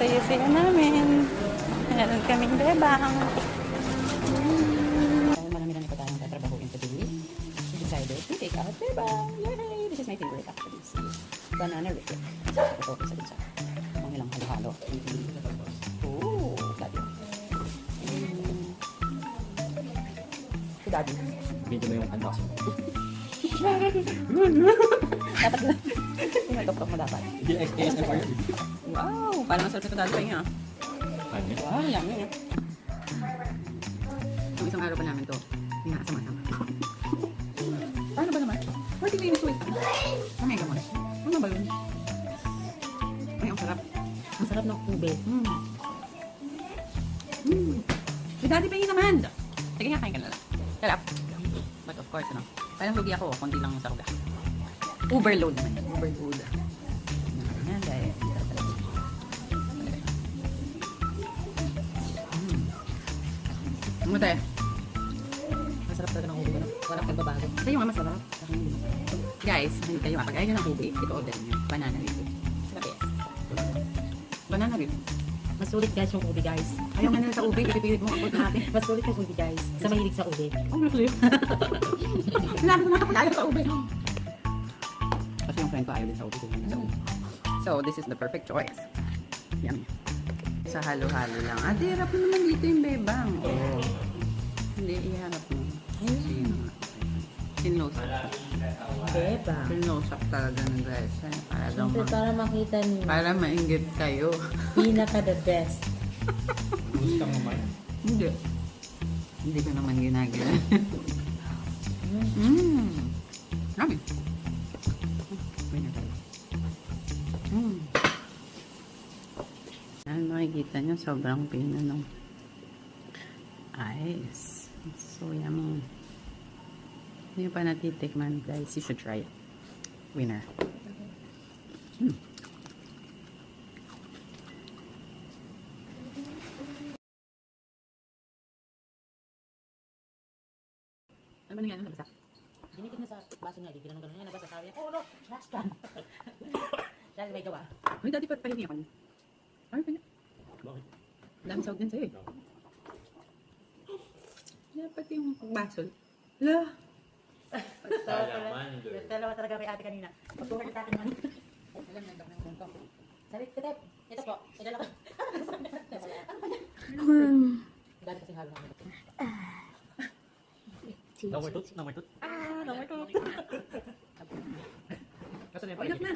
saya-saya namin. Meron kaming bebang. Dahil marami-rami pa tayong tatrabahuin today, we decided to take out bebang. Yay! This is my favorite actually. Banana liquid. Ito, isa din sa mga ilang halo-halo. Oh, daddy. Si daddy. Video mo yung unboxing. Dapat lang. Tumatok-tok mo dapat. Hindi ASMR. Wow! Parang masarap sa daddy pa niya. Ano? Wow, yummy. Yung isang araw pa namin to, hindi nga sama-sama. Paano ba naman? Why did you use it? Oh my God. Ano ba yun? Ay, ang sarap. Ang sarap ng ube. Si daddy pa yun naman. Sige nga, kain ka na lang. Sarap. But of course, ano? Parang lugi ako, konti lang sa uga. Overload naman yan. Overload. Yan, guys. Ano tayo? Masarap talaga ng ube. Walang pagbabago. Sa'yo nga masarap. Guys, hindi kayo pag ayaw nyo ng ube, ito order nyo. Banana liquid. The best. Banana liquid. Mas sulit guys yung ube guys. Ayaw nga nila sa ube, ipipilit mo. Abot natin. Mas sulit yung ube guys. Sa mahilig sa ube. Obviously. Sinabi ko na kapag ayaw sa ube. Kasi yung friend ko ayaw din sa ube. So, this is the perfect choice. Yummy. Sa halo-halo lang. Ate, hirap mo naman dito yung bebang. Oh. Hindi, ihanap mo. Sino nga? Sinlosak. Beba. Sinlosak talaga ng guys. Talagang Siyempre para makita niyo. para mainggit kayo. Pinaka the best. Gusto mo man? Hindi. Hindi ko naman ginagawa. Rami. Yan, makikita nyo, sobrang pina ng ice. It's so yummy. Hindi nyo pa natitikman, guys. You should try it. Winner. Ano ba nangyari? Nabasa? Dinikit na sa baso niya. Di ginanong gano'n niya. Nabasa sabi niya. Oh no! Trash can! Dahil may gawa. Ay, dati pa pahingi ako niya. Ay, pa niya. Bakit? Dami sahog din sa'yo eh. Dapat yung baso. Hala. Dalawa talaga kay ate kanina. Pag-tuhar sa akin naman. Alam na ng ganito. Sabi, Tetep, ito po. Idala ko. Dami kasing halo namin. Number 2? Number 2? Ah, number 2. Kasi na yung Iyak na.